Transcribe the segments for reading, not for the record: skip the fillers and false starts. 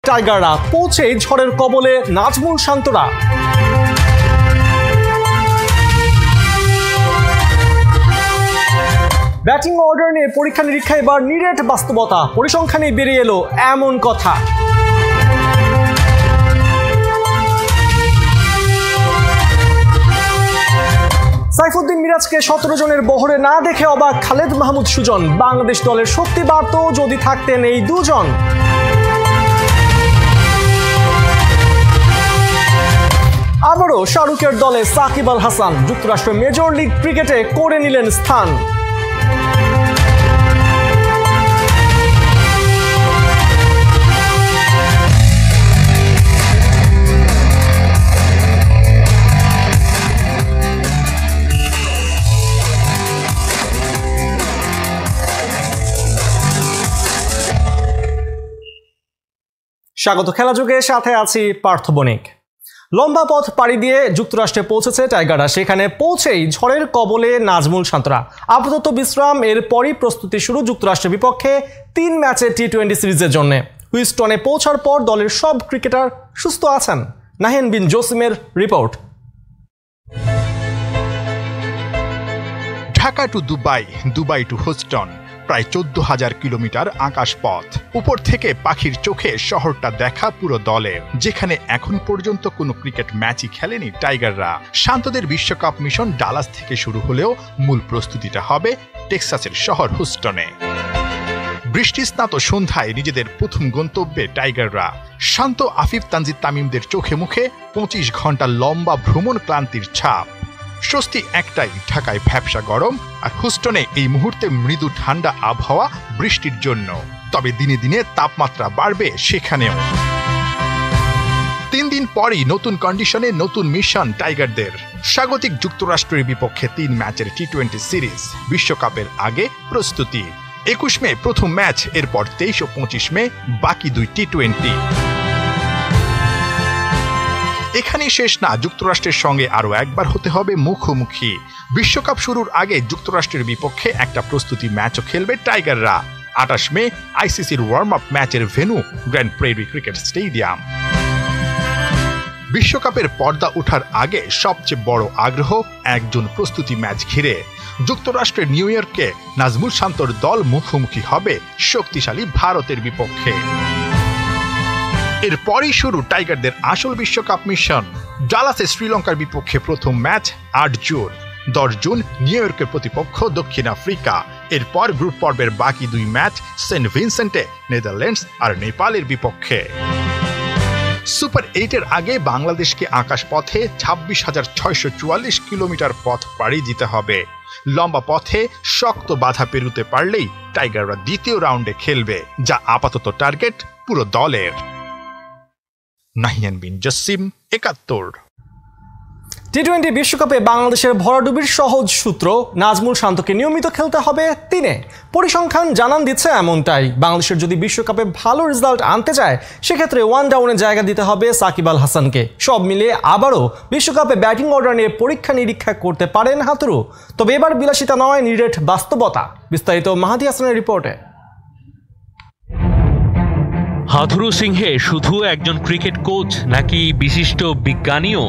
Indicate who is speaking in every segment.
Speaker 1: টাইগাররা, পৌঁছেই ঝড়ের কবলে নাজমুল শান্তরা। ব্যাটিং অর্ডার নিয়ে পরীক্ষা নিরীক্ষা এবার নিরেট বাস্তবতা, পরিসংখ্যানে বেরিয়ে এলো এমন কথা। সাইফুদ্দিন মিরাজকে 17 জনের বহরে না দেখে অবাক খালেদ মাহমুদ সুজন। বাংলাদেশ দলের শক্তি বাড়ত যদি থাকতেন এই দুজন। আবারও শাহরুখের দলে সাকিব আল হাসান, যুক্তরাষ্ট্রের মেজর লিগ ক্রিকেটে করে নিলেন স্থান। স্বাগত খেলাযোগে, সাথে আছি পার্থ বণিক। লম্বা পথ পাড়ি দিয়ে যুক্তরাষ্ট্রে পৌঁছেছে টাইগাররা। সেখানে পৌঁছেই ঝড়ের কবলে নাজমুল শান্তরা। আপাতত বিশ্রাম, এরপরই প্রস্তুতি শুরু যুক্তরাষ্ট্রের বিপক্ষে 3 ম্যাচের টি-20 সিরিজের জন্য। হুইস্টনে পৌঁছার পর দলের সব ক্রিকেটার সুস্থ আছেন। নাহিয়ান বিন জসিমের report.
Speaker 2: Dhaka to Dubai, Dubai to Houston, প্রায় 14,000 কিলোমিটার আকাশ পথ। উপর থেকে পাখির চোখে শহরটা দেখা পুরো দলের, যেখানে এখন পর্যন্ত কোনো ক্রিকেট ম্যাচই খেলেনি টাইগাররা। শান্তদের বিশ্বকাপ মিশন ডালাস থেকে শুরু হলেও মূল প্রস্তুতিটা হবে টেক্সাসের শহর হুস্টনে। বৃষ্টিস্নাত সন্ধ্যায় নিজেদের প্রথম গন্তব্যে টাইগাররা। শান্ত, আফিফ, তানজিদ তামিমদের চোখে মুখে 25 ঘন্টা লম্বা ভ্রমণ ক্লান্তির ছাপ। স্বস্তি একটাই, ঢাকায় ভ্যাপসা গরম, আর হুস্টনে এই মুহূর্তে মৃদু ঠান্ডা আবহাওয়া বৃষ্টির জন্য। তবে দিনে দিনে তাপমাত্রা বাড়বে সেখানেও। 3 দিন পরই নতুন কন্ডিশনে নতুন মিশন টাইগারদের। স্বাগতিক যুক্তরাষ্ট্রের বিপক্ষে 3 ম্যাচের টি-20 সিরিজ, বিশ্বকাপের আগে প্রস্তুতি। 21 মে প্রথম ম্যাচ, এরপর 23 ও 25 মে বাকি 2 টি-20। এখানেই শেষ না, যুক্তরাষ্ট্রের সঙ্গে আরও একবার হতে হবে মুখোমুখি। বিশ্বকাপ শুরুর আগে যুক্তরাষ্ট্রের বিপক্ষে একটা প্রস্তুতি ম্যাচও খেলবে টাইগাররা। 28 মে আইসিসির ওয়ার্ম আপ ম্যাচের venue grand prairie cricket stadium. বিশ্বকাপের পর্দা ওঠার আগে সবচেয়ে বড় আগ্রহ একজন প্রস্তুতি ম্যাচ ঘিরে। যুক্তরাষ্ট্রের নিউ ইয়র্কে নাজমুল শান্তর দল মুখোমুখি হবে শক্তিশালী ভারতের বিপক্ষে। এরপরই শুরু টাইগারদের আসল বিশ্বকাপ মিশন। ডালাসে শ্রীলঙ্কার বিপক্ষে প্রথম ম্যাচ 8 জুন। 10 জুন নিউ ইয়র্কের প্রতিপক্ষ দক্ষিণ আফ্রিকা। এরপর গ্রুপ পর্বের বাকি 2 ম্যাচ সেন্ট ভিনসেন্টে নেদারল্যান্ডস আর নেপালের বিপক্ষে। সুপার 8-এর আগে বাংলাদেশকে আকাশপথে 26,644 কিলোমিটার পথ পাড়ি দিতে হবে। লম্বা পথে শক্ত বাধা পেরুতে পারলেই টাইগাররা দ্বিতীয় রাউন্ডে খেলবে, যা আপাতত টার্গেট পুরো দলের। নাহিয়ান বিন জসিম, 71।
Speaker 1: টি-20 বিশ্বকাপে বাংলাদেশের ভরাডুবির সহজ সূত্র, নাজমুল শান্তকে নিয়মিত খেলতে হবে 3-এ। পরিসংখ্যান জানান দিচ্ছে এমনটাই। বাংলাদেশের যদি বিশ্বকাপে ভালো রেজাল্ট আনতে চায়, সেক্ষেত্রে 1 ডাউনে জায়গা দিতে হবে সাকিব আল হাসানকে। সব মিলিয়ে আবারও বিশ্বকাপে ব্যাটিং অর্ডার নিয়ে পরীক্ষা নিরীক্ষা করতে পারেন হাতুরু। তবে এবার বিলাসিতা নয়, নিরেট বাস্তবতা। বিস্তারিত মাহাদি হাসানের রিপোর্টে।
Speaker 3: হাথুরু সিংহে শুধু একজন ক্রিকেট কোচ নাকি বিশিষ্ট বিজ্ঞানীও?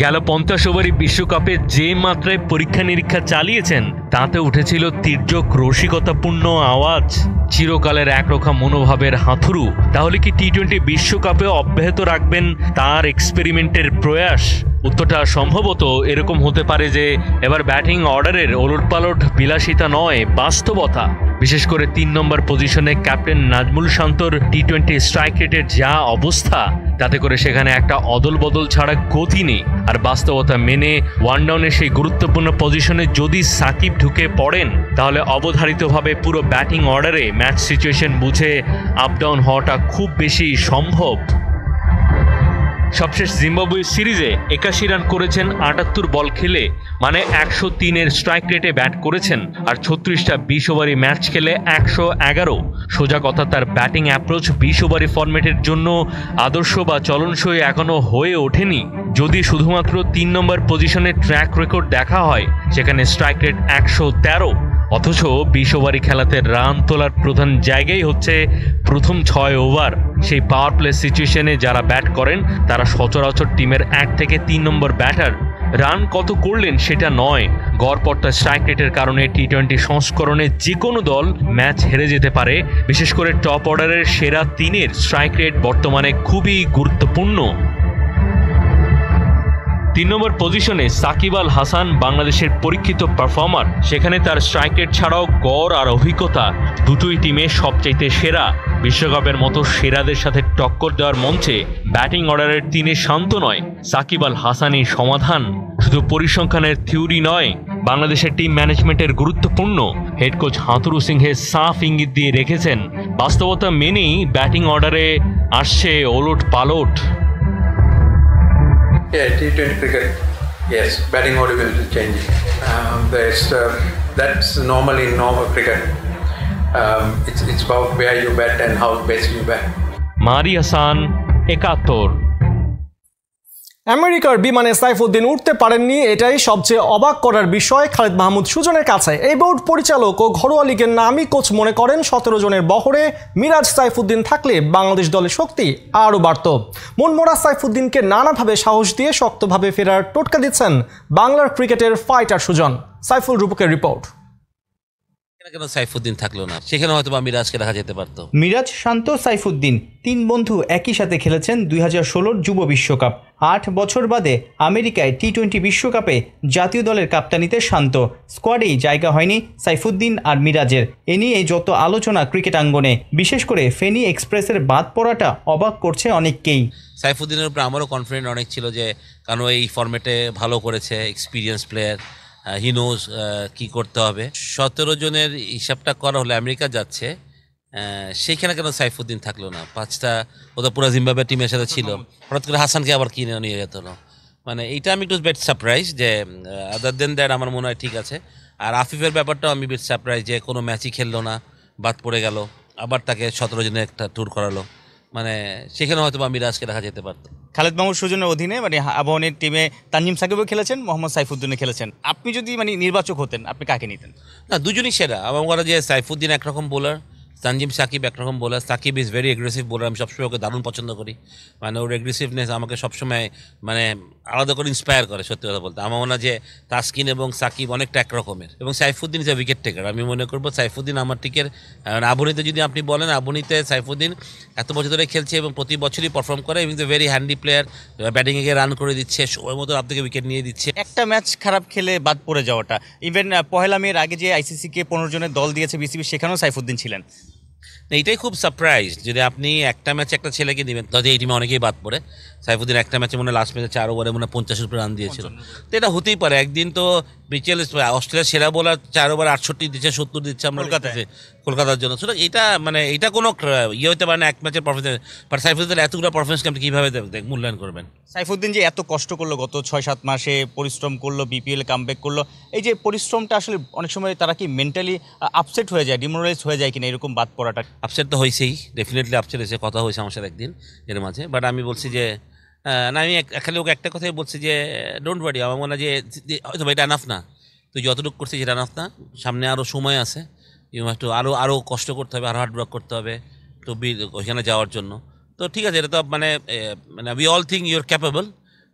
Speaker 3: গেল 50 ওভারি বিশ্বকাপে যে মাত্রায় পরীক্ষা নিরীক্ষা চালিয়েছেন, তাতে উঠেছিল তির্যক রসিকতাপূর্ণ আওয়াজ। চিরকালের একরোখা মনোভাবের হাথুরু তাহলে কি টি-20 বিশ্বকাপে অব্যাহত রাখবেন তার এক্সপেরিমেন্টের প্রয়াস? উত্তরটা সম্ভবত এরকম হতে পারে যে এবার ব্যাটিং অর্ডারের ওলটপালট বিলাসিতা নয়, বাস্তবতা। বিশেষ করে 3 নম্বর পজিশনে ক্যাপ্টেন নাজমুল শান্তর টি-20 স্ট্রাইক রেটের যা অবস্থা, তাতে করে সেখানে একটা অদল বদল ছাড়া গতি নেই। আর বাস্তবতা মেনে 1 ডাউনে সেই গুরুত্বপূর্ণ পজিশনে যদি সাকিব ঢুকে পড়েন, তাহলে অবধারিতভাবে পুরো ব্যাটিং অর্ডারে ম্যাচ সিচুয়েশন বুঝে আপ ডাউন হওয়াটা খুব বেশি সম্ভব। সবশেষ জিম্বাবুয়ে সিরিজে 81 রান করেছেন 78 বল খেলে, মানে 103-এর স্ট্রাইক রেটে ব্যাট করেছেন। আর 36টা 20 ওভারি ম্যাচ খেলে 111। সোজা কথা, তার ব্যাটিং অ্যাপ্রোচ 20 ওভারি ফরম্যাটের জন্য আদর্শ বা চলনসই এখনো হয়ে ওঠেনি। যদি শুধুমাত্র 3 নম্বর পজিশনের ট্র্যাক রেকর্ড দেখা হয়, সেখানে স্ট্রাইক রেট 113, অথচ 20 ওভারই খেলাতে রান তোলার প্রধান জায়গাই হচ্ছে প্রথম 6 ওভার। সেই পাওয়ার প্লে সিচুয়েশনে যারা ব্যাট করেন তারা সচরাচর টিমের 1 থেকে 3 নম্বর ব্যাটার। রান কত করলেন সেটা নয়, গড়পড়তা স্ট্রাইক রেটের কারণে টি-20 সংস্করণে যে কোনো দল ম্যাচ হেরে যেতে পারে। বিশেষ করে টপ অর্ডারের সেরা 3-এর স্ট্রাইক রেট বর্তমানে খুবই গুরুত্বপূর্ণ। 3 নম্বর পজিশনে সাকিব আল হাসান বাংলাদেশের পরীক্ষিত পারফর্মার। সেখানে তার স্ট্রাইক রেট ছাড়াও গড় আর অভিজ্ঞতা দুটোই টিমে সবচাইতে সেরা। বিশ্বকাপের মতো সেরাদের সাথে টক্কর দেওয়ার মঞ্চে ব্যাটিং অর্ডারের 3-এ শান্ত নয় সাকিব আল হাসানই সমাধান। শুধু পরিসংখ্যানের থিওরি নয়, বাংলাদেশের টিম ম্যানেজমেন্টের গুরুত্বপূর্ণ। হেড কোচ হাথুরু সিংহে সাফ ইঙ্গিত দিয়ে রেখেছেন, বাস্তবতা মেনেই ব্যাটিং অর্ডারে আসছে ওলট পালট।
Speaker 4: Yeah, T20 cricket, yes, batting order will be changing. That's normal in normal cricket. It's about where you bat and how best you bat.
Speaker 3: মারি হাসান, 71।
Speaker 1: আমেরিকার বিমানে সাইফুদ্দিন উঠতে পারেননি, এটাই সবচেয়ে অবাক করার বিষয় খালিদ মাহমুদ সুজনের কাছে। এই বোর্ড পরিচালক ও ঘরোয়া লিগের নামী কোচ মনে করেন 17 জনের বহরে মিরাজ সাইফুদ্দিন থাকলে বাংলাদেশ দলের শক্তি আরও বাড়ত। মনমরা সাইফুদ্দিনকে নানাভাবে সাহস দিয়ে শক্তভাবে ফেরার টোটকা দিচ্ছেন বাংলার ক্রিকেটের ফাইটার সুজন। সাইফুল রূপকের রিপোর্ট।
Speaker 5: কেন সাইফুদ্দিন থাকলো না, সেখানে হয়তো মিরাজকে রাখা যেতে পারতো।
Speaker 6: মিরাজ, শান্ত, সাইফুদ্দিন 3 বন্ধু একই সাথে খেলেছেন 2016 যুব বিশ্বকাপ। 8 বছর বাদে আমেরিকায় টি-20 বিশ্বকাপে জাতীয় দলের কাপ্তানিতে শান্ত। স্কোয়াডেই জায়গা হয়নি সাইফুদ্দিন আর মিরাজের। এ নিয়ে যত আলোচনা ক্রিকেট আঙ্গনে, বিশেষ করে ফেনী এক্সপ্রেসের বাদ পড়াটা অবাক করছে অনেককেই।
Speaker 5: সাইফুদ্দিনের উপর আমারও কনফিডেন্ট অনেক ছিল, যে কারণ এই ফরম্যাটে ভালো করেছে, এক্সপিরিয়েন্স প্লেয়ার, হি নোজ কী করতে হবে। 17 জনের হিসাবটা করা হলে আমেরিকা যাচ্ছে, সেইখানে কেন সাইফুদ্দিন থাকলো না? 5টা ও তো পুরো জিম্বাবুয়ে টিমের সাথে ছিল, হঠাৎ করে হাসানকে আবার কিনে নিয়ে যেত না। মানে এইটা আমি একটু বেট সারপ্রাইজ, যে আদার দেন দ্যাট আমার মনে হয় ঠিক আছে। আর আফিফের ব্যাপারটাও আমি বেট সারপ্রাইজ, যে কোনো ম্যাচই খেললো না, বাদ পড়ে গেল, আবার তাকে 17 জনের একটা ট্যুর করালো। মানে সেখানে হয়তো মিরাজকে রাখা যেতে পারতো।
Speaker 6: খালিদ মাহমুদ সুজনের অধীনে আবাহনীর টিমে তানজিম সাকিবও খেলেছেন, মোহাম্মদ সাইফুদ্দিনও খেলেছেন। আপনি যদি নির্বাচক হতেন, আপনি কাকে নিতেন?
Speaker 5: না, দুজনই সেরা। আমার মনে হয় যে সাইফুদ্দিন একরকম বোলার, তানজিম সাকিব একরকম bowler. Sakib is very aggressive bowler, আমি সবসময় ওকে দারুণ পছন্দ করি। মানে ওর এগ্রেসিভনেস আমাকে সবসময় মানে আলাদা করে ইন্সপায়ার করে, সত্যি কথা বলতে। আমার মনে হয় যে তাসকিন এবং সাকিব অনেকটা একরকমের। এবং Saifuddin is a wicket taker. আমি মনে করবো সাইফুদ্দিন আমার টিকের আবুনিতে, যদি আপনি বলেন আবুনিতে সাইফুদ্দিন এত বছর ধরে খেলছে এবং প্রতি বছরই পারফর্ম করে, এবং দ্য ভেরি হ্যান্ডি প্লেয়ার, ব্যাটিংয়ে গিয়ে রান করে দিচ্ছে, সময় মতো আপনাকে উইকেট নিয়ে দিচ্ছে।
Speaker 6: একটা ম্যাচ খারাপ খেলে বাদ পড়ে যাওয়াটা, ইভেন পহেলা মের আগে যে আইসিসিকে 15 জনের দল দিয়েছে বিসিবি, সেখানেও সাইফুদ্দিন ছিলেন।
Speaker 5: এইটাই খুব সারপ্রাইজ, যদি আপনি একটা ম্যাচে একটা ছেলেকে দিবেন, তাহলে এই টিমে অনেকেই বাদ পড়ে। সাইফুদ্দিন একটা ম্যাচে মনে লাস্ট ম্যাচে 4 ওভারে মনে 50 রান দিয়েছিল। তো এটা হতেই পারে। একদিন তো বিচেল অস্ট্রেলিয়ার সেরা বোলার 4 ওভার 68 দিচ্ছে, 70 দিচ্ছে আমরা কলকাতার জন্য। সুতরাং এটা মানে এটা কোনো ইয়ে হতে পারে না এক ম্যাচের পারফরমেন্স। বাট সাইফুদ্দিন এতগুলো পারফরমেন্সকে আপনি কীভাবে মূল্যায়ন করবেন?
Speaker 6: সাইফুদ্দিন যে এত কষ্ট করলো, গত 6-7 মাসে পরিশ্রম করলো, বিপিএল কামব্যাক করলো, এই যে পরিশ্রমটা আসলে অনেক সময় তারা কি মেন্টালি আপসেট হয়ে যায়, ডিমোরালাইজ হয়ে যায় কিনা এরকম বাদ পড়াটা?
Speaker 5: আপসেট তো হয়েছেই, ডেফিনেটলি আপসেট হয়েছে। কথা হয়েছে আমার সাথে একদিন এর মাঝে। বাট আমি বলছি যে না, আমি খালি ওকে একটা কথাই বলছি যে ডোন্ট ওয়ারি। আমার মনে হয় যে হয়তো এটা এনাফ না, তুই যতটুকু করছিস এটা এনাফ না, সামনে আরও সময় আছে। ইউ হ্যাভ টু আরও কষ্ট করতে হবে, আরও হার্ডওয়ার্ক করতে হবে তো ওইখানে যাওয়ার জন্য। তো ঠিক আছে, এটা তো মানে we all think your capable,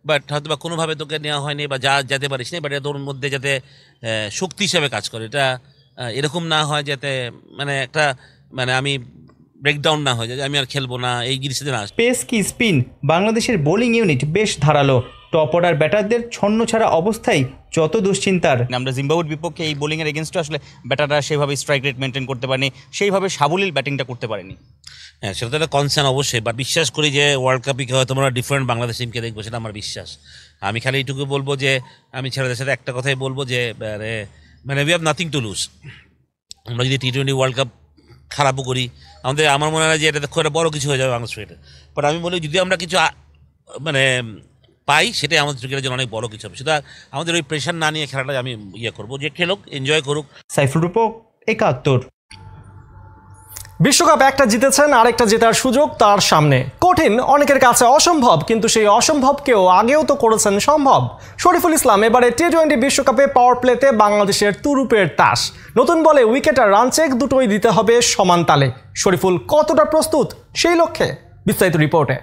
Speaker 5: but হয়তো বা কোনোভাবে তোকে নেওয়া হয়নি বা যেতে পারিস নি। বাট এটা তোর মধ্যে যাতে শক্তি হিসাবে কাজ করে, এটা এরকম না হয় যাতে মানে একটা মানে আমি ব্রেকডাউন না হয়ে যায়, আমি আর খেলবো না এই জিনিসটা না।
Speaker 6: পেস কি স্পিন, বাংলাদেশের বোলিং ইউনিট বেশ ধারালো। টপ অর্ডার ব্যাটারদের ছন্ন ছাড়া অবস্থায় যত দুশ্চিন্তার। আমরা জিম্বাবুয়ের বিপক্ষে এই বোলিংয়ের এগেনস্টে আসলে ব্যাটাররা সেভাবে স্ট্রাইক রেট মেনটেন করতে পারেনি, সেইভাবে সাবলীল ব্যাটিংটা করতে পারেনি।
Speaker 5: হ্যাঁ, সেটা তো একটা কনসার্ন অবশ্যই। বাট বিশ্বাস করি যে ওয়ার্ল্ড কাপে হয়তো আমরা ডিফারেন্ট বাংলাদেশ টিমকে দেখবো, সেটা আমার বিশ্বাস। আমি খালি এইটুকু বলবো যে আমি ছেলেদের সাথে একটা কথাই বলবো যে মানে we have nothing to lose. আমরা যদি টি-20 ওয়ার্ল্ড কাপ খারাপও করি, আমার মনে হয় যে এটা খুব একটা বড়ো কিছু হয়ে যাবে বাংলাদেশ ক্রিকেটে। বাট আমি বলি যদি আমরা কিছু মানে পাই, সেটাই আমাদের ক্রিকেটের জন্য অনেক বড়ো কিছু হবে। সেটা আমাদের ওই প্রেশার না নিয়ে খেলাটা আমি করবো, যে খেলুক, এনজয় করুক।
Speaker 6: সাইফুল রূপক, 71।
Speaker 1: বিশ্বকাপ একটা জিতেছেন, আরেকটা জেতার সুযোগ তার সামনে। কঠিন, অনেকের কাছে অসম্ভব, কিন্তু সেই অসম্ভবকেও আগেও তো করেছেন সম্ভব। শরীফুল ইসলাম এবারে টি-20 বিশ্বকাপে পাওয়ার প্লেতে বাংলাদেশের তুরুপের তাস। নতুন বলে উইকেট আর রান চেক দুটোই দিতে হবে সমান তালে। শরীফুল কতটা প্রস্তুত সেই লক্ষ্যে? বিস্তারিত রিপোর্টে।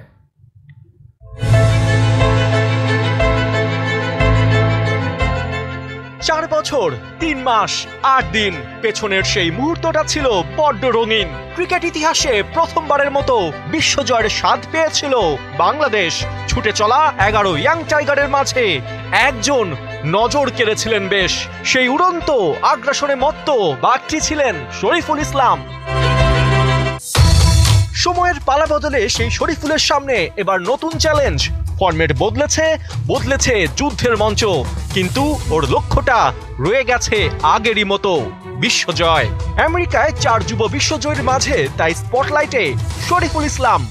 Speaker 1: 4 বছর 3 মাস 8 দিন পেছনের সেই মুহূর্তটা ছিল বড্ড রঙিন। ক্রিকেট ইতিহাসে প্রথমবারের মতো বিশ্বজয়ের স্বাদ পেয়েছিল বাংলাদেশ। ছুটে চলা 11 ইয়াং টাইগারের মাঝে একজন নজর কেড়েছিলেন বেশ। সেই উড়ন্ত আগ্রাসনে মত্ত বাঘটি ছিলেন শরীফুল ইসলাম। সময়ের পালা বদলে সেই শরীফুলের সামনে এবার নতুন চ্যালেঞ্জ। ফরম্যাট বদলেছে যুদ্ধের মঞ্চ, কিন্তু ওর লক্ষ্যটা রয়ে গেছে আগেরই মতো, বিশ্বজয়। আমেরিকায় 4 যুব বিশ্বজয়ের মাঝে তাই স্পটলাইটে শরীফুল ইসলাম।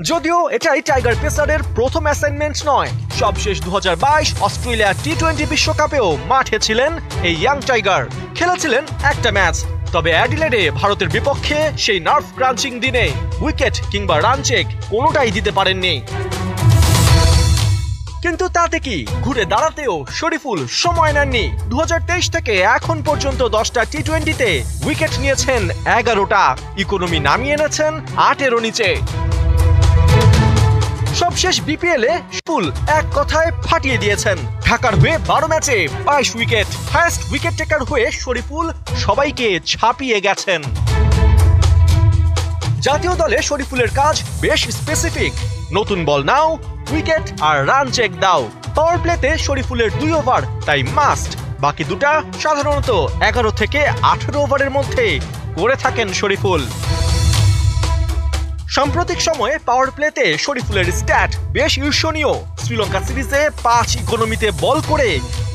Speaker 1: যদিও এটাই টাইগার পেসারের প্রথম অ্যাসাইনমেন্ট নয়। সবশেষ 2022 অস্ট্রেলিয়া টি-20 বিশ্বকাপেও মাঠে ছিলেন এই ইয়াং টাইগার। খেলেছিলেন একটা ম্যাচ, তবে অ্যাডিলেডে ভারতের বিপক্ষে সেই নার্ভ ক্রাঞ্চিং দিনে উইকেট কিংবা রান চেক কোনোটাই দিতে পারেননি। কিন্তু তাতে কি, ঘুরে দাঁড়াতেও শরীফুল সময় নেননি। 2023 থেকে এখন পর্যন্ত 10টা টি-20তে উইকেট নিয়েছেন 11টা, ইকোনমি নামিয়ে এনেছেন 8-এরও নিচে। সবশেষ বিপিএলে শরীফুল এক কথায় ফাটিয়ে দিয়েছেন। ঢাকার হয়ে 12 ম্যাচে 22 উইকেট, হাইয়েস্ট উইকেট টেকার হয়ে শরীফুল সবাইকে ছাপিয়ে গেছেন। জাতীয় দলে শরীফুলের কাজ বেশ স্পেসিফিক। নতুন বল নাও, উইকেট আর রান চেক দাও। পাওয়ার প্লেতে শরীফুলের 2 ওভার তাই মাস্ট, বাকি দুটা সাধারণত 11 থেকে 18 ওভারের মধ্যে করে থাকেন শরীফুল। সাম্প্রতিক সময়ে পাওয়ার প্লেতে শরীফুলের স্ট্যাট বেশ ঈর্ষণীয়। শ্রীলঙ্কা সিরিজে 5 ইকোনমিতে বল করে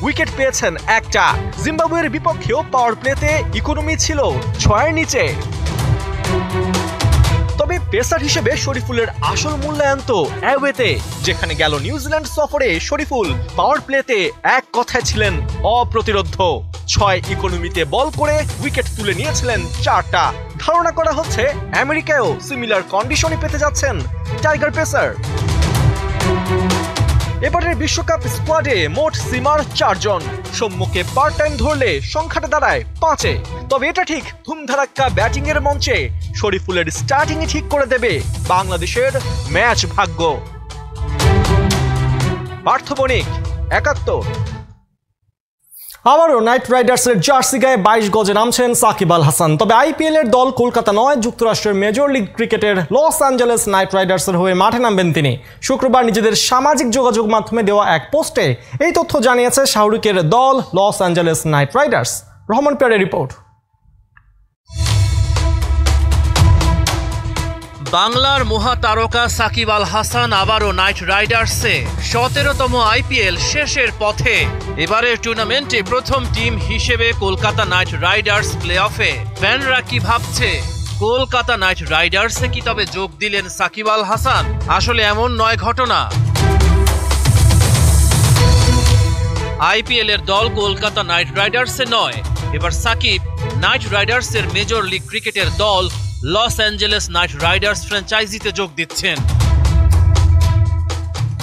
Speaker 1: উইকেট পেয়েছেন একটা। জিম্বাবুয়ের বিপক্ষেও পাওয়ার প্লেতে ইকোনমি ছিল 6-এর নিচে। তবে পেসার হিসেবে শরীফুলের আসল মূল্যায়ন তো অ্যাওয়েতে, যেখানে গেল নিউজিল্যান্ড সফরে শরীফুল পাওয়ার প্লেতে এক কথায় ছিলেন অপ্রতিরোধ্য। 6 ইকোনমিতে বল করে উইকেট তুলে নিয়েছিলেন 4টা। ধারণা করা হচ্ছে আমেরিকায়ও সিমিলার কন্ডিশনে পেতে যাচ্ছেন টাইগার পেসার। এবারের বিশ্বকাপ স্কোয়াডে মোট সীমার 4 জন। সম্মুখে পার্ট টাইম ধরলে সংখ্যাটা দাঁড়ায় 5-এ। তবে এটা ঠিক ধুমধারাক্কা ব্যাটিং এর মঞ্চে শরীফুলের স্টার্টিংই ঠিক করে দেবে বাংলাদেশের ম্যাচ ভাগ্য। পার্থ বণিক, 71। আবারও নাইট রাইডার্সের জার্সি গায়ে 22 গজে নামছেন সাকিব আল হাসান। তবে আইপিএল এর দল কলকাতা নয়, যুক্তরাষ্ট্রের মেজর লিগ ক্রিকেটের লস অ্যাঞ্জেলেস নাইট রাইডার্সের হয়ে মাঠে নামবেন তিনি। শুক্রবার নিজেদের সামাজিক যোগাযোগ মাধ্যমে দেওয়া এক পোস্টে এই তথ্য জানিয়েছে শাহরুখের দল Los Angeles Knight Riders. Rahman পেয়ারের রিপোর্ট।
Speaker 7: বাংলার মহাতারকা সাকিব আল হাসান আবারও নাইট রাইডার্সে 17তম আইপিএল শেষের পথে। এবারের টুর্নামেন্টে প্রথম টিম হিসেবে কলকাতা নাইট রাইডার্স প্লে অফে। ফ্যানরা কি ভাবছে, কলকাতা নাইট রাইডার্সে কি তবে যোগ দিলেন সাকিব আল হাসান? আসলে এমন নয় ঘটনা। আইপিএল এর দল কলকাতা নাইট রাইডার্সে নয়, এবার সাকিব নাইট রাইডার্সের মেজর লিগ ক্রিকেটের দল লস অ্যাঞ্জেলেস নাইট রাইডার্স ফ্র্যাঞ্চাইজিতে যোগ দিচ্ছেন।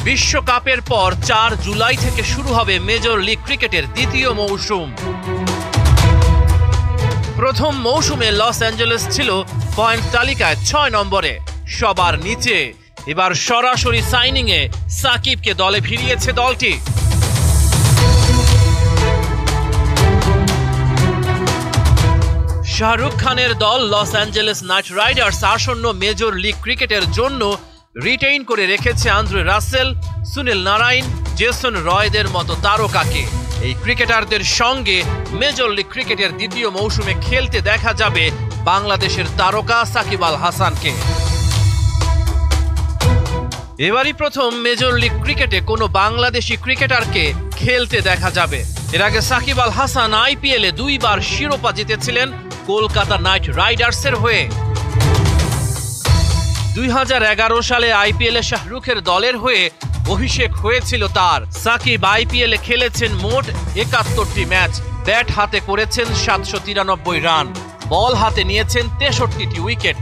Speaker 7: বিশ্বকাপের পর 4 জুলাই থেকে শুরু হবে মেজর লিগ ক্রিকেটের দ্বিতীয় মৌসুম। প্রথম মৌসুমে লস অ্যাঞ্জেলেস ছিল পয়েন্ট তালিকায় 6 নম্বরে, সবার নিচে। এবার সরাসরি সাইনিংয়ে সাকিবকে দলে ভিড়িয়েছে দলটি। শাহরুখ খানের দল লস অ্যাঞ্জেলেস নাইট রাইডার্স আসন্ন মেজর লিগ ক্রিকেটের জন্য রিটেইন করে রেখেছে Andre Russell, Sunil Narine, Jason রয়দের মতো তারকাকে। এই ক্রিকেটারদের সঙ্গে মেজর লিগ ক্রিকেটের দ্বিতীয় মৌসুমে খেলতে দেখা যাবে বাংলাদেশের তারকা সাকিব আল হাসানকে। এবারই প্রথম মেজর লিগ ক্রিকেটে কোনো বাংলাদেশি ক্রিকেটারকে খেলতে দেখা যাবে। এর আগে সাকিব আল হাসান আইপিএলে 2 বার শিরোপা জিতেছিলেন কলকাতা নাইট রাইডার্সের হয়ে। 2011 সালে আইপিএলে শাহরুখের দলের হয়ে অভিষেক হয়েছিল তার। সাকিব আইপিএলে খেলেছেন মোট 71টি ম্যাচ, ব্যাট হাতে করেছেন 793 রান। বল হাতে নিয়েছেন 63টি উইকেট।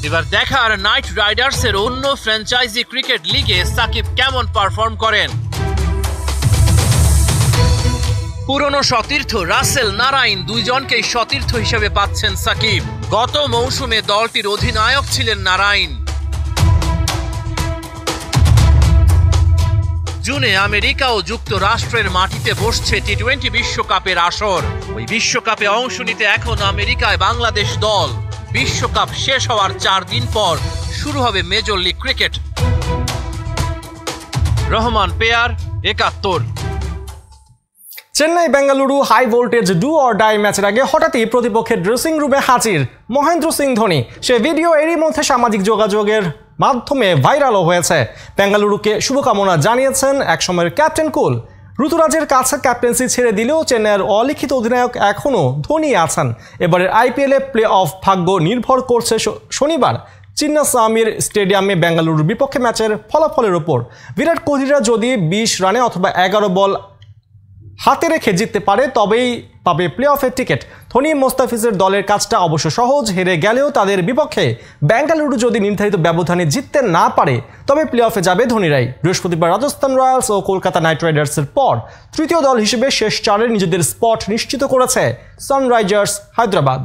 Speaker 7: এবার দেখার নাইট রাইডার্সের অন্য ফ্র্যাঞ্চাইজি ক্রিকেট লিগে সাকিব কেমন পারফর্ম করেন। পুরনো সতীর্থ রাসেল নারাইন দুইজনকেই সতীর্থ হিসেবে পাচ্ছেন সাকিব। গত মৌসুমে দলটির অধিনায়ক ছিলেন নারাইন। জুনে আমেরিকা ও যুক্তরাষ্ট্রের মাটিতে বসছে টি-20 বিশ্বকাপের আসর। ওই বিশ্বকাপে অংশ নিতে এখন আমেরিকায় বাংলাদেশ দল। বিশ্বকাপ শেষ হওয়ার 4 দিন পর শুরু হবে মেজর লিগ ক্রিকেট। রহমান পেয়ার, 71।
Speaker 1: Chennai Bengaluru high voltage do or die ম্যাচের আগে হঠাৎই প্রতিপক্ষের ড্রেসিং রুমে হাজির মহেন্দ্র সিং ধোনি। সে ভিডিও এরই মধ্যে সামাজিক যোগাযোগের মাধ্যমে ভাইরালও হয়েছে। বেঙ্গালুরুকে শুভকামনা জানিয়েছেন একসময়ের ক্যাপ্টেন কুল। ঋতুরাজের কাছে ক্যাপ্টেন্সি ছেড়ে দিলেও চেন্নাইয়ের অলিখিত অধিনায়ক এখনও ধোনি আছেন। এবারের আইপিএলে প্লে অফ ভাগ্য নির্ভর করছে শনিবার চিন্নাস্বামীর স্টেডিয়ামে বেঙ্গালুরুর বিপক্ষে ম্যাচের ফলাফলের ওপর। বিরাট কোহলিরা যদি 20 রানে অথবা 11 বল হাতে রেখে জিততে পারে তবেই পাবে প্লে অফের টিকিট। ধোনি মোস্তাফিজের দলের কাজটা অবশ্য সহজ। হেরে গেলেও তাদের বিপক্ষে বেঙ্গালুরু যদি নির্ধারিত ব্যবধানে জিততে না পারে তবে প্লে অফে যাবে ধোনিরাই। বৃহস্পতিবার রাজস্থান রয়্যালস ও কলকাতা নাইট রাইডার্সের পর তৃতীয় দল হিসেবে শেষ 4-এ নিজেদের স্পট নিশ্চিত করেছে সানরাইজার্স হায়দ্রাবাদ।